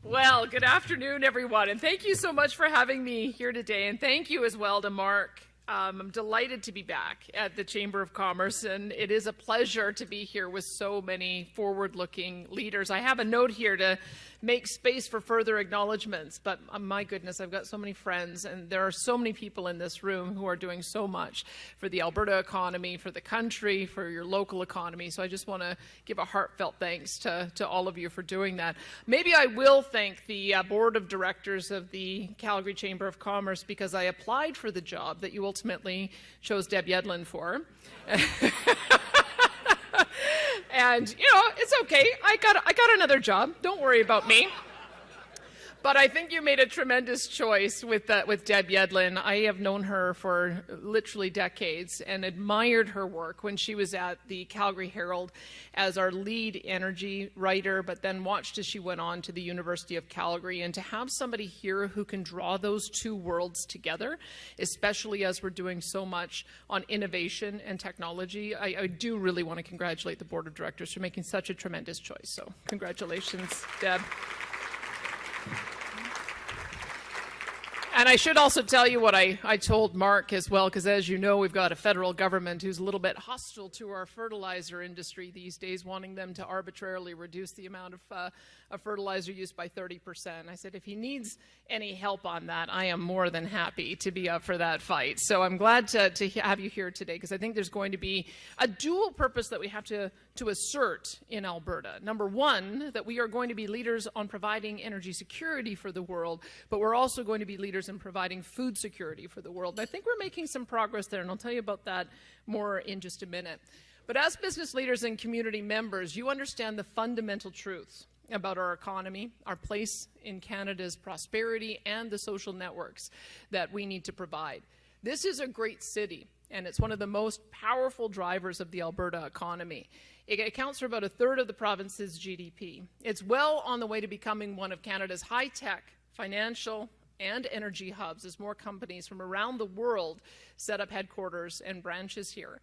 Well, good afternoon, everyone, and thank you so much for having me here today, and thank you as well to Mark. I'm delighted to be back at the Chamber of Commerce, and it is a pleasure to be here with so many forward-looking leaders. I have a note here to make space for further acknowledgements, but my goodness, I've got so many friends, and there are so many people in this room who are doing so much for the Alberta economy, for the country, for your local economy. So I just want to give a heartfelt thanks to all of you for doing that. Maybe I will thank the board of directors of the Calgary Chamber of Commerce, because I applied for the job that you ultimately chose Deb Yedlin for. And, you know, it's okay. I got another job. Don't worry about me. But I think you made a tremendous choice with Deb Yedlin. I have known her for literally decades and admired her work when she was at the Calgary Herald as our lead energy writer, but then watched as she went on to the University of Calgary. And to have somebody here who can draw those two worlds together, especially as we're doing so much on innovation and technology, I do really want to congratulate the board of directors for making such a tremendous choice. So congratulations, Deb. And I should also tell you what I told Mark as well, because as you know, we've got a federal government who's a little bit hostile to our fertilizer industry these days, wanting them to arbitrarily reduce the amount of fertilizer use by 30%. I said, if he needs any help on that, I am more than happy to be up for that fight. So I'm glad to have you here today, because I think there's going to be a dual purpose that we have to assert in Alberta. Number one, that we are going to be leaders on providing energy security for the world, but we're also going to be leaders in providing food security for the world. I think we're making some progress there, and I'll tell you about that more in just a minute. But as business leaders and community members, you understand the fundamental truths about our economy, our place in Canada's prosperity, and the social networks that we need to provide. This is a great city, and it's one of the most powerful drivers of the Alberta economy. It accounts for about a third of the province's GDP. It's well on the way to becoming one of Canada's high-tech, financial, and energy hubs as more companies from around the world set up headquarters and branches here.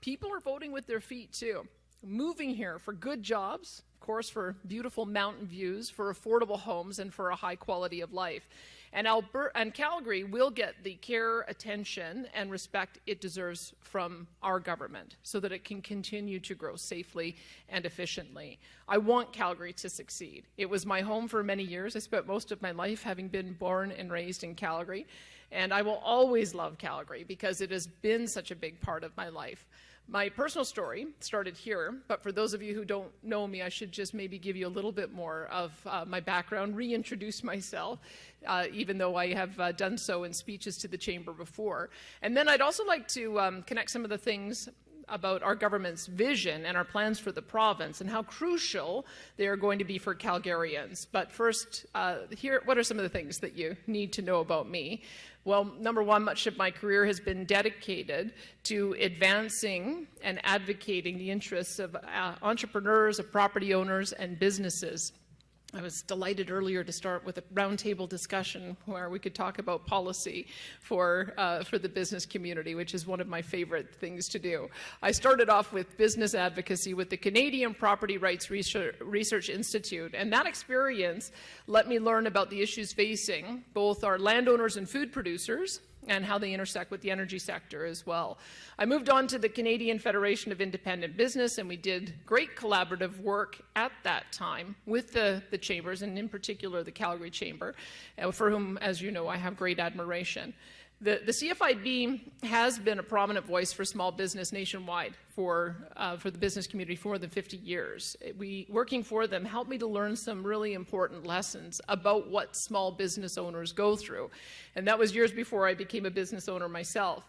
People are voting with their feet too, moving here for good jobs, of course for beautiful mountain views, for affordable homes, and for a high quality of life. And Calgary will get the care, attention, and respect it deserves from our government so that it can continue to grow safely and efficiently. I want Calgary to succeed. It was my home for many years. I spent most of my life having been born and raised in Calgary, and I will always love Calgary because it has been such a big part of my life. My personal story started here, but for those of you who don't know me, I should just maybe give you a little bit more of my background, reintroduce myself, even though I have done so in speeches to the Chamber before. And then I'd also like to connect some of the things about our government's vision and our plans for the province and how crucial they are going to be for Calgarians. But first, what are some of the things that you need to know about me? Well, number one, much of my career has been dedicated to advancing and advocating the interests of entrepreneurs, of property owners, and businesses. I was delighted earlier to start with a roundtable discussion where we could talk about policy for the business community, which is one of my favorite things to do. I started off with business advocacy with the Canadian Property Rights Research Institute, and that experience let me learn about the issues facing both our landowners and food producers and how they intersect with the energy sector as well. I moved on to the Canadian Federation of Independent Business, and we did great collaborative work at that time with the chambers, and in particular the Calgary Chamber, for whom, as you know, I have great admiration. The CFIB has been a prominent voice for small business nationwide for the business community for more than 50 years. Working for them helped me to learn some really important lessons about what small business owners go through. And that was years before I became a business owner myself.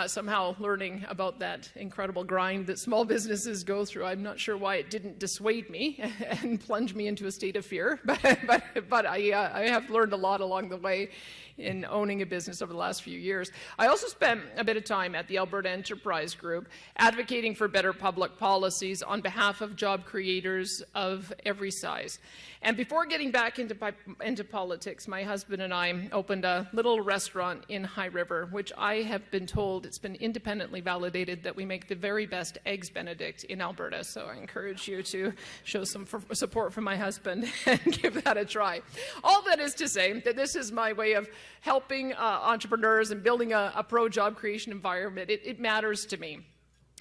Somehow learning about that incredible grind that small businesses go through. I'm not sure why it didn't dissuade me and plunge me into a state of fear, but I have learned a lot along the way in owning a business over the last few years. I also spent a bit of time at the Alberta Enterprise Group advocating for better public policies on behalf of job creators of every size. And before getting back into politics, my husband and I opened a little restaurant in High River, which I have been told, it's been independently validated, that we make the very best Eggs Benedict in Alberta. So I encourage you to show some support for my husband and give that a try. All that is to say that this is my way of helping entrepreneurs and building a pro-job creation environment. It matters to me.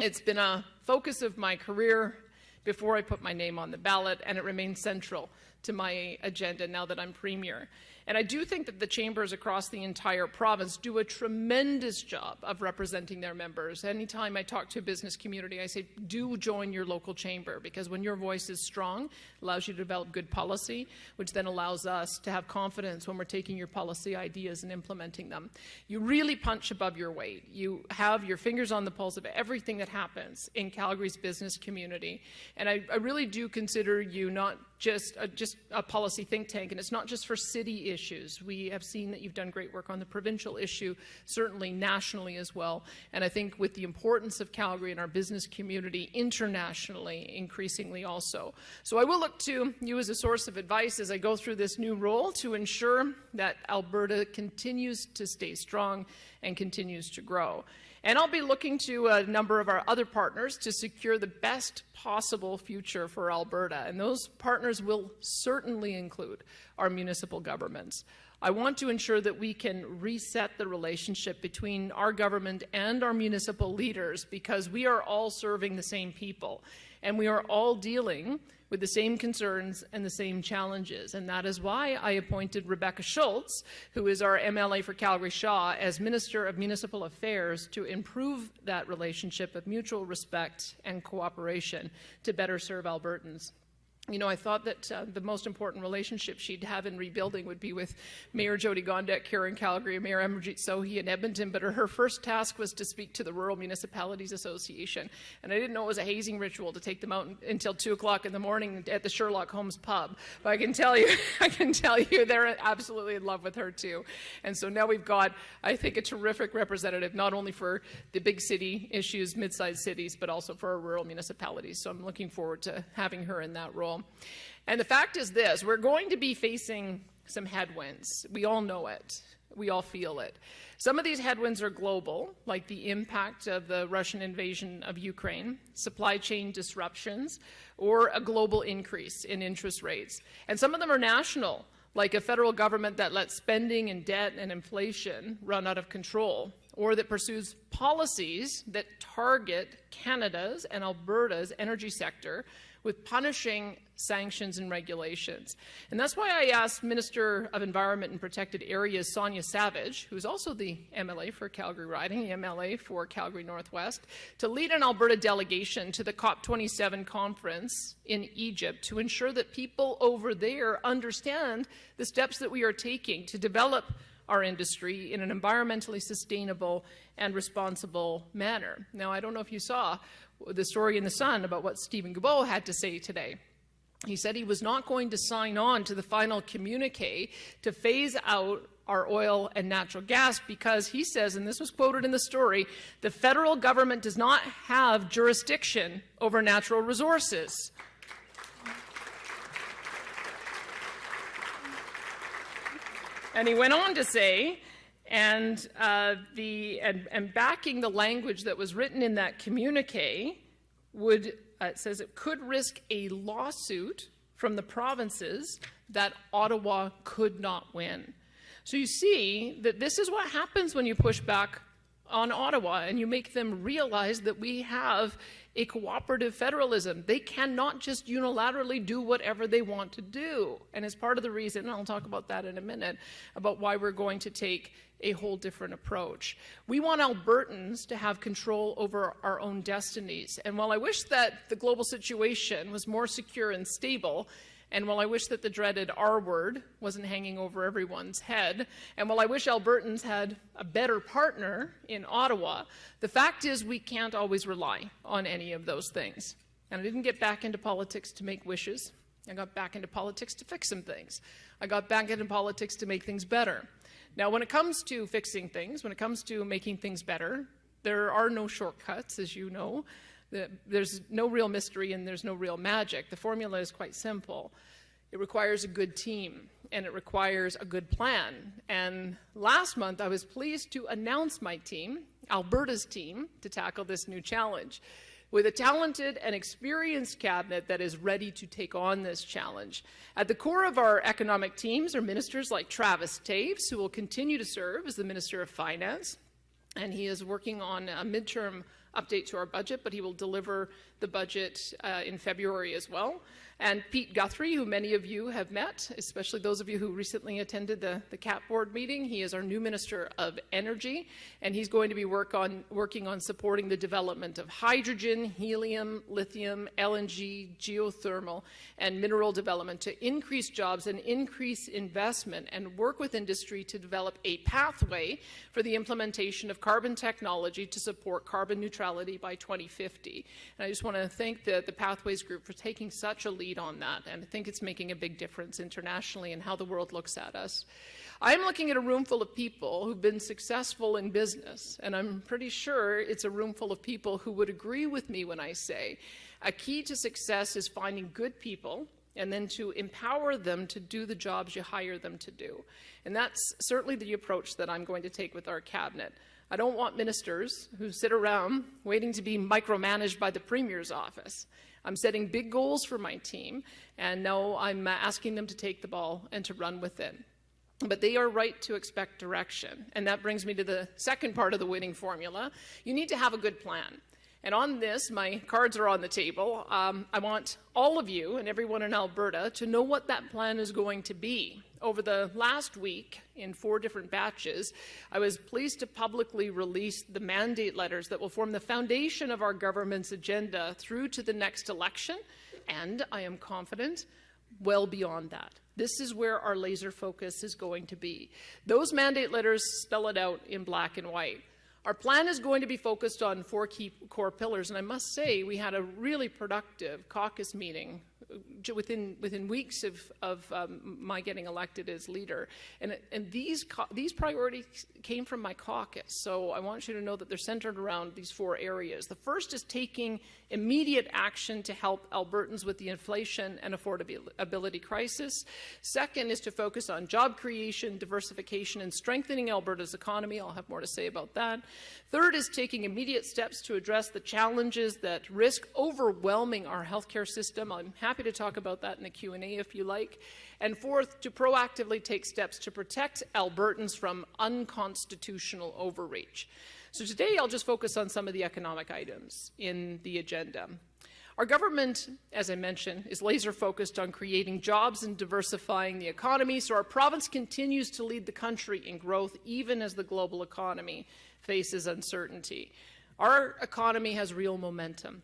It's been a focus of my career before I put my name on the ballot, and it remains central to my agenda now that I'm Premier. And I do think that the chambers across the entire province do a tremendous job of representing their members. Anytime I talk to a business community, I say, do join your local chamber, because when your voice is strong, it allows you to develop good policy, which then allows us to have confidence when we're taking your policy ideas and implementing them. You really punch above your weight. You have your fingers on the pulse of everything that happens in Calgary's business community. And I really do consider you not just a policy think tank, and it's not just for city issues. We have seen that you've done great work on the provincial issue, certainly nationally as well. And I think with the importance of Calgary and our business community internationally, increasingly also. So I will look to you as a source of advice as I go through this new role to ensure that Alberta continues to stay strong and continues to grow. And I'll be looking to a number of our other partners to secure the best possible future for Alberta. And those partners will certainly include our municipal governments. I want to ensure that we can reset the relationship between our government and our municipal leaders, because we are all serving the same people, and we are all dealing with the same concerns and the same challenges. And that is why I appointed Rebecca Schultz, who is our MLA for Calgary Shaw, as Minister of Municipal Affairs, to improve that relationship of mutual respect and cooperation to better serve Albertans. You know, I thought that the most important relationship she'd have in rebuilding would be with Mayor Jody Gondek here in Calgary, Mayor Amarjeet Sohi in Edmonton, but her first task was to speak to the Rural Municipalities Association. And I didn't know it was a hazing ritual to take them out until 2 o'clock in the morning at the Sherlock Holmes pub. But I can tell you they're absolutely in love with her too. And so now we've got, I think, a terrific representative, not only for the big city issues, mid-sized cities, but also for our rural municipalities. So I'm looking forward to having her in that role. And the fact is this, we're going to be facing some headwinds. We all know it. We all feel it. Some of these headwinds are global, like the impact of the Russian invasion of Ukraine, supply chain disruptions, or a global increase in interest rates. And some of them are national, like a federal government that lets spending and debt and inflation run out of control, or that pursues policies that target Canada's and Alberta's energy sector with punishing sanctions and regulations. And that's why I asked Minister of Environment and Protected Areas Sonia Savage, who's also the MLA for Calgary Riding, the MLA for Calgary Northwest, to lead an Alberta delegation to the COP27 conference in Egypt to ensure that people over there understand the steps that we are taking to develop our industry in an environmentally sustainable and responsible manner. Now, I don't know if you saw the story in The Sun about what Stephen Guilbeault had to say today. He said he was not going to sign on to the final communique to phase out our oil and natural gas because he says, and this was quoted in the story, the federal government does not have jurisdiction over natural resources. And he went on to say, and backing the language that was written in that communique would, it says it could risk a lawsuit from the provinces that Ottawa could not win. So you see that this is what happens when you push back on Ottawa and you make them realize that we have a cooperative federalism. They cannot just unilaterally do whatever they want to do. And as part of the reason, and I'll talk about that in a minute, about why we're going to take a whole different approach. We want Albertans to have control over our own destinies. And while I wish that the global situation was more secure and stable, and while I wish that the dreaded R word wasn't hanging over everyone's head, and while I wish Albertans had a better partner in Ottawa, the fact is we can't always rely on any of those things. And I didn't get back into politics to make wishes. I got back into politics to fix some things. I got back into politics to make things better. Now, when it comes to fixing things, when it comes to making things better, there are no shortcuts, as you know. There's no real mystery and there's no real magic. The formula is quite simple. It requires a good team and it requires a good plan. And last month, I was pleased to announce my team, Alberta's team, to tackle this new challenge, with a talented and experienced cabinet that is ready to take on this challenge. At the core of our economic teams are ministers like Travis Taves, who will continue to serve as the Minister of Finance, and he is working on a midterm update to our budget, but he will deliver the budget in February as well. And Pete Guthrie, who many of you have met, especially those of you who recently attended the CAP board meeting. He is our new Minister of Energy, and he's going to be working on supporting the development of hydrogen, helium, lithium, LNG, geothermal, and mineral development to increase jobs and increase investment and work with industry to develop a pathway for the implementation of carbon technology to support carbon neutrality by 2050. And I just want to thank the Pathways Group for taking such a lead on that, and I think it's making a big difference internationally in how the world looks at us. I'm looking at a room full of people who've been successful in business, and I'm pretty sure it's a room full of people who would agree with me when I say a key to success is finding good people and then to empower them to do the jobs you hire them to do. And that's certainly the approach that I'm going to take with our cabinet. I don't want ministers who sit around waiting to be micromanaged by the Premier's office. I'm setting big goals for my team, and now I'm asking them to take the ball and to run with it. But they are right to expect direction. And that brings me to the second part of the winning formula. You need to have a good plan. And on this, my cards are on the table. I want all of you and everyone in Alberta to know what that plan is going to be. Over the last week, in 4 different batches, I was pleased to publicly release the mandate letters that will form the foundation of our government's agenda through to the next election, and I am confident well beyond that. This is where our laser focus is going to be. Those mandate letters spell it out in black and white. Our plan is going to be focused on 4 key core pillars, and I must say we had a really productive caucus meeting within weeks of my getting elected as leader. And these priorities came from my caucus, so I want you to know that they're centered around these 4 areas. The first is taking immediate action to help Albertans with the inflation and affordability crisis. Second is to focus on job creation, diversification, and strengthening Alberta's economy. I'll have more to say about that. Third is taking immediate steps to address the challenges that risk overwhelming our healthcare system. I'm happy to talk about that in the Q&A if you like. And fourth, to proactively take steps to protect Albertans from unconstitutional overreach. So today I'll just focus on some of the economic items in the agenda. Our government, as I mentioned, is laser focused on creating jobs and diversifying the economy, so our province continues to lead the country in growth even as the global economy faces uncertainty. Our economy has real momentum.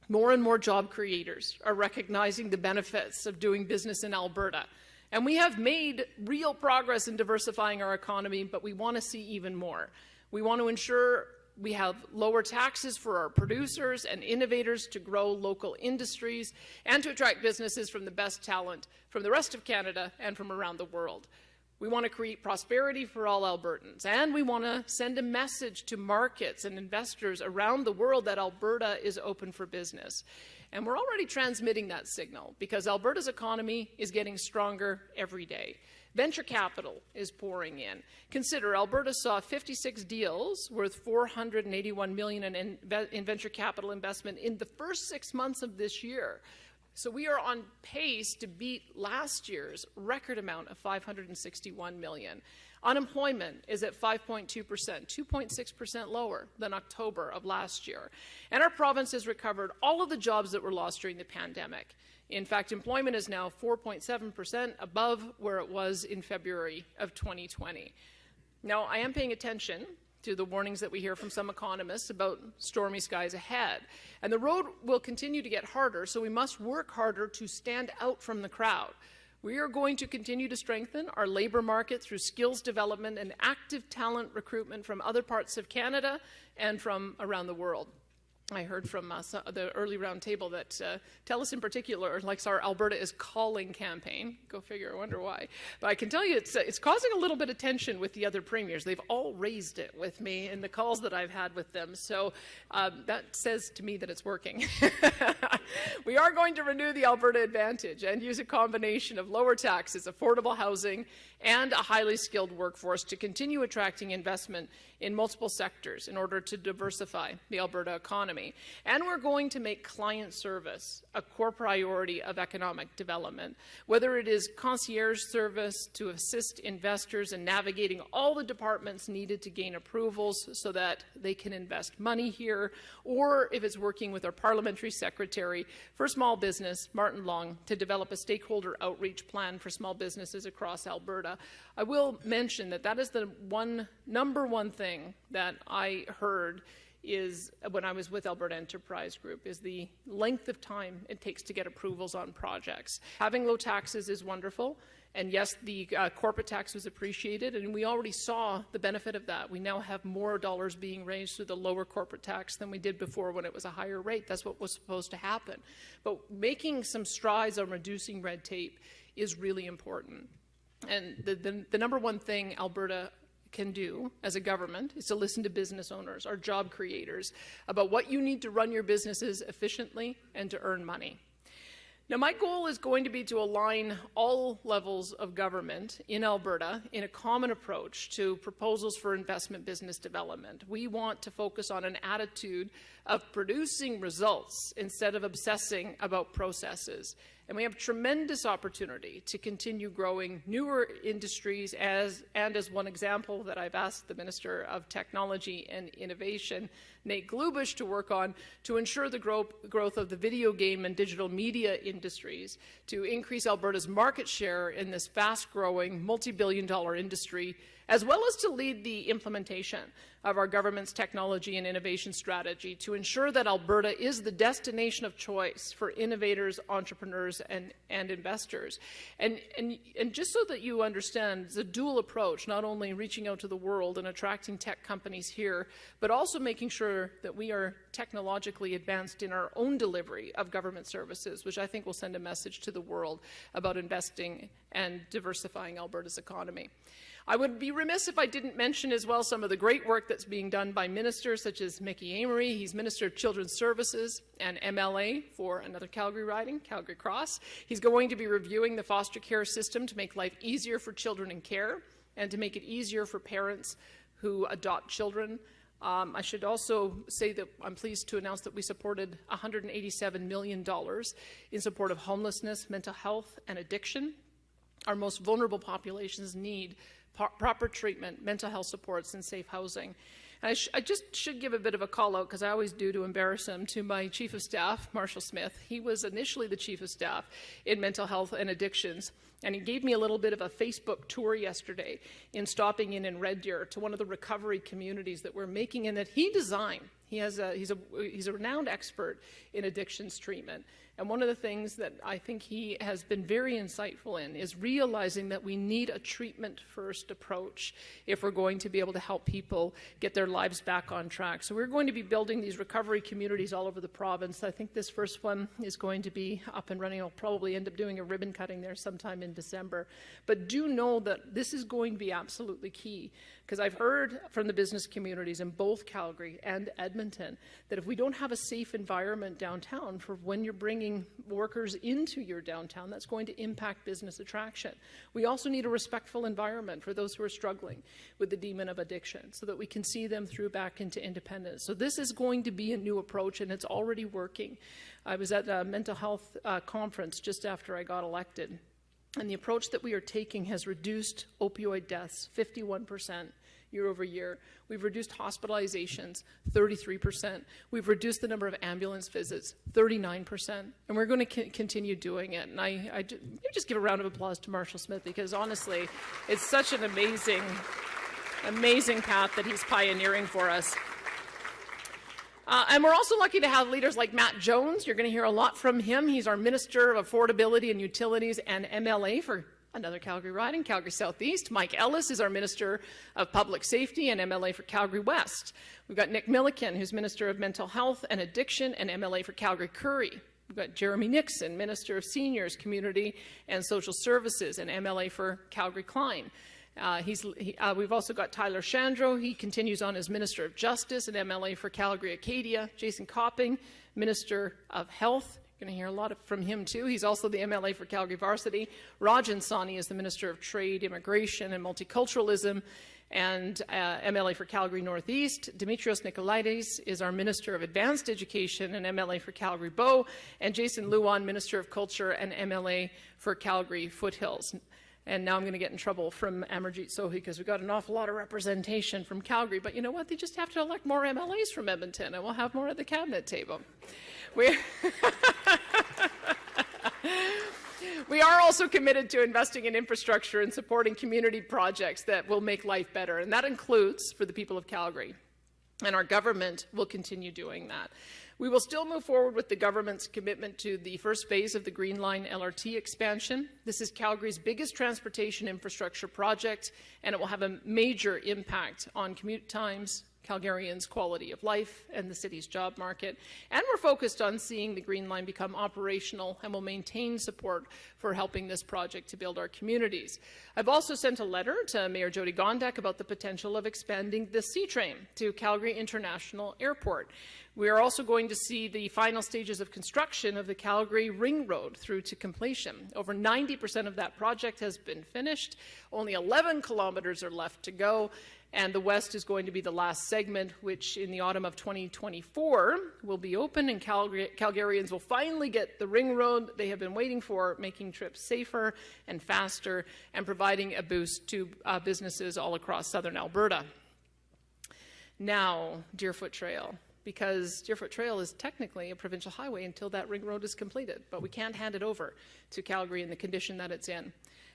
More and more job creators are recognizing the benefits of doing business in Alberta. And we have made real progress in diversifying our economy, but we want to see even more. We want to ensure we have lower taxes for our producers and innovators to grow local industries and to attract businesses from the best talent from the rest of Canada and from around the world. We want to create prosperity for all Albertans, and we want to send a message to markets and investors around the world that Alberta is open for business. And we're already transmitting that signal because Alberta's economy is getting stronger every day. Venture capital is pouring in. Consider, Alberta saw 56 deals worth $481 million in venture capital investment in the first 6 months of this year. So we are on pace to beat last year's record amount of $561 million. Unemployment is at 5.2%, 2.6% lower than October of last year. And our province has recovered all of the jobs that were lost during the pandemic. In fact, employment is now 4.7% above where it was in February of 2020. Now, I am paying attention to the warnings that we hear from some economists about stormy skies ahead. And the road will continue to get harder, so we must work harder to stand out from the crowd. We are going to continue to strengthen our labour market through skills development and active talent recruitment from other parts of Canada and from around the world. I heard from the early round table that TELUS in particular likes our Alberta is Calling campaign. Go figure, I wonder why. But I can tell you it's causing a little bit of tension with the other premiers. They've all raised it with me in the calls that I've had with them. So that says to me that it's working. We are going to renew the Alberta Advantage and use a combination of lower taxes, affordable housing, and a highly skilled workforce to continue attracting investment in multiple sectors in order to diversify the Alberta economy. And we're going to make client service a core priority of economic development, whether it is concierge service to assist investors in navigating all the departments needed to gain approvals so that they can invest money here, or if it's working with our parliamentary secretary for small business, Martin Long, to develop a stakeholder outreach plan for small businesses across Alberta. I will mention that that is the number one thing that I heard is when I was with Alberta Enterprise Group is the length of time it takes to get approvals on projects. Having low taxes is wonderful, and yes, the corporate tax was appreciated, and we already saw the benefit of that. We now have more dollars being raised through the lower corporate tax than we did before when it was a higher rate. That's what was supposed to happen. But making some strides on reducing red tape is really important. And the number one thing Alberta can do as a government is to listen to business owners, our job creators, about what you need to run your businesses efficiently and to earn money. Now, my goal is going to be to align all levels of government in Alberta in a common approach to proposals for investment business development. We want to focus on an attitude of producing results instead of obsessing about processes. And we have tremendous opportunity to continue growing newer industries as one example that I've asked the Minister of Technology and Innovation, Nate Glubish, to work on to ensure the growth of the video game and digital media industries, to increase Alberta's market share in this fast-growing, multi-billion-dollar industry, as well as to lead the implementation of our government's technology and innovation strategy to ensure that Alberta is the destination of choice for innovators, entrepreneurs, and investors. And just so that you understand, it's a dual approach, not only reaching out to the world and attracting tech companies here, but also making sure that we are technologically advanced in our own delivery of government services, which I think will send a message to the world about investing and diversifying Alberta's economy. I would be remiss if I didn't mention as well some of the great work that's being done by ministers such as Mickey Amory. He's Minister of Children's Services and MLA for another Calgary riding, Calgary Cross. He's going to be reviewing the foster care system to make life easier for children in care and to make it easier for parents who adopt children. I should also say that I'm pleased to announce that we supported $187 million in support of homelessness, mental health, and addiction. Our most vulnerable populations need proper treatment, mental health supports, and safe housing. And I just should give a bit of a call out, because I always do to embarrass him, to my Chief of Staff, Marshall Smith. He was initially the Chief of Staff in mental health and addictions, and he gave me a little bit of a Facebook tour yesterday in stopping in Red Deer to one of the recovery communities that we're making and that he designed. He's a renowned expert in addictions treatment. And one of the things that I think he has been very insightful in is realizing that we need a treatment-first approach if we're going to be able to help people get their lives back on track. So we're going to be building these recovery communities all over the province. I think this first one is going to be up and running. I'll probably end up doing a ribbon cutting there sometime in December. But do know that this is going to be absolutely key, because I've heard from the business communities in both Calgary and Edmonton that if we don't have a safe environment downtown for when you're bringing workers into your downtown, that's going to impact business attraction. We also need a respectful environment for those who are struggling with the demon of addiction so that we can see them through back into independence. So this is going to be a new approach, and it's already working. I was at a mental health conference just after I got elected, and the approach that we are taking has reduced opioid deaths 51%. Year over year. We've reduced hospitalizations 33%. We've reduced the number of ambulance visits 39%. And we're going to continue doing it. And I just give a round of applause to Marshall Smith, because honestly, it's such an amazing path that he's pioneering for us. And we're also lucky to have leaders like Matt Jones. You're going to hear a lot from him. He's our Minister of Affordability and Utilities and MLA for another Calgary riding, Calgary Southeast. Mike Ellis is our Minister of Public Safety and MLA for Calgary West. We've got Nick Milliken, who's Minister of Mental Health and Addiction and MLA for Calgary Currie. We've got Jeremy Nixon, Minister of Seniors, Community and Social Services and MLA for Calgary Klein. We've also got Tyler Shandro. He continues on as Minister of Justice and MLA for Calgary Acadia. Jason Copping, Minister of Health. You're going to hear a lot from him too. He's also the MLA for Calgary Varsity. Rajan Sawhney is the Minister of Trade, Immigration and Multiculturalism and MLA for Calgary Northeast. Dimitrios Nicolaides is our Minister of Advanced Education and MLA for Calgary Bow. And Jason Luan, Minister of Culture and MLA for Calgary Foothills. And now I'm going to get in trouble from Amarjeet Sohi because we've got an awful lot of representation from Calgary. But you know what? They just have to elect more MLAs from Edmonton and we'll have more at the cabinet table. We are also committed to investing in infrastructure and supporting community projects that will make life better. And that includes for the people of Calgary. And our government will continue doing that. We will still move forward with the government's commitment to the first phase of the Green Line LRT expansion. This is Calgary's biggest transportation infrastructure project, and it will have a major impact on commute times, Calgarians' quality of life, and the city's job market. And we're focused on seeing the Green Line become operational and will maintain support for helping this project to build our communities. I've also sent a letter to Mayor Jyoti Gondek about the potential of expanding the C-Train to Calgary International Airport. We are also going to see the final stages of construction of the Calgary Ring Road through to completion. Over 90% of that project has been finished. Only 11 kilometers are left to go. And the west is going to be the last segment, which in the autumn of 2024 will be open, and Calgarians will finally get the ring road they have been waiting for, making trips safer and faster and providing a boost to businesses all across southern Alberta. Now, Deerfoot Trail. Because Deerfoot Trail is technically a provincial highway until that ring road is completed, but we can't hand it over to Calgary in the condition that it's in.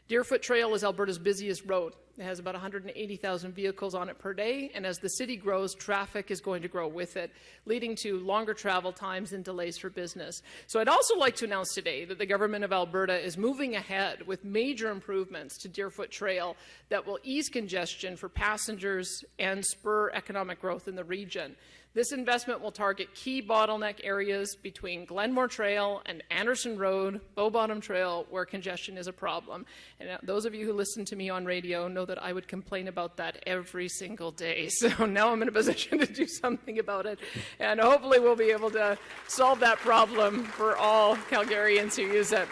Deerfoot Trail is Alberta's busiest road. It has about 180,000 vehicles on it per day, and as the city grows, traffic is going to grow with it, leading to longer travel times and delays for business. So I'd also like to announce today that the Government of Alberta is moving ahead with major improvements to Deerfoot Trail that will ease congestion for passengers and spur economic growth in the region. This investment will target key bottleneck areas between Glenmore Trail and Anderson Road, Bow Bottom Trail, where congestion is a problem. And those of you who listen to me on radio know that I would complain about that every single day. So now I'm in a position to do something about it. And hopefully we'll be able to solve that problem for all Calgarians who use it.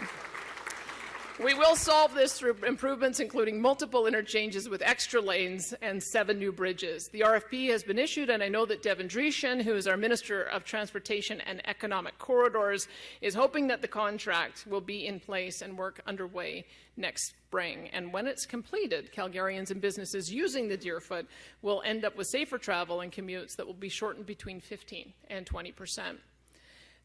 We will solve this through improvements including multiple interchanges with extra lanes and 7 new bridges. The RFP has been issued, and I know that Devin Dreeshen, who is our Minister of Transportation and Economic Corridors, is hoping that the contract will be in place and work underway next spring. And when it's completed, Calgarians and businesses using the Deerfoot will end up with safer travel and commutes that will be shortened between 15 and 20%.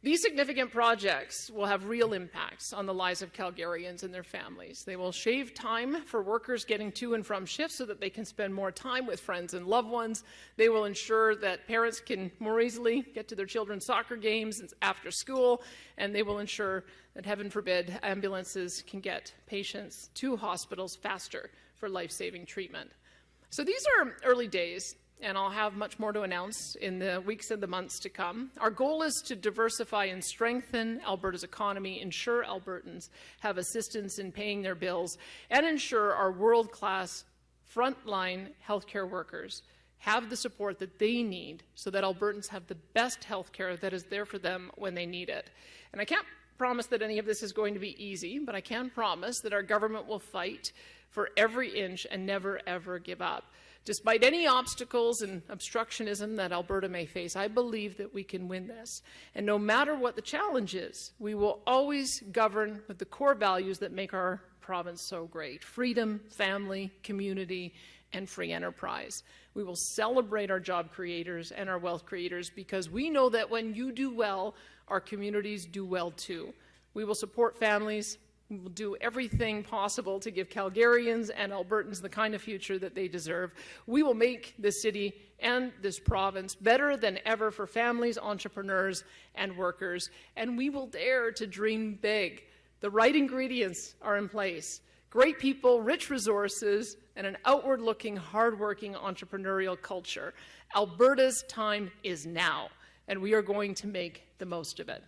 These significant projects will have real impacts on the lives of Calgarians and their families. They will shave time for workers getting to and from shifts so that they can spend more time with friends and loved ones. They will ensure that parents can more easily get to their children's soccer games after school, and they will ensure that, heaven forbid, ambulances can get patients to hospitals faster for life-saving treatment. So these are early days, and I'll have much more to announce in the weeks and the months to come. Our goal is to diversify and strengthen Alberta's economy, ensure Albertans have assistance in paying their bills, and ensure our world-class frontline healthcare workers have the support that they need so that Albertans have the best healthcare that is there for them when they need it. And I can't promise that any of this is going to be easy, but I can promise that our government will fight for every inch and never, ever give up. Despite any obstacles and obstructionism that Alberta may face, I believe that we can win this. And no matter what the challenge is, we will always govern with the core values that make our province so great: freedom, family, community, and free enterprise. We will celebrate our job creators and our wealth creators because we know that when you do well, our communities do well too. We will support families. We will do everything possible to give Calgarians and Albertans the kind of future that they deserve. We will make this city and this province better than ever for families, entrepreneurs, and workers. And we will dare to dream big. The right ingredients are in place. Great people, rich resources, and an outward-looking, hard-working entrepreneurial culture. Alberta's time is now, and we are going to make the most of it.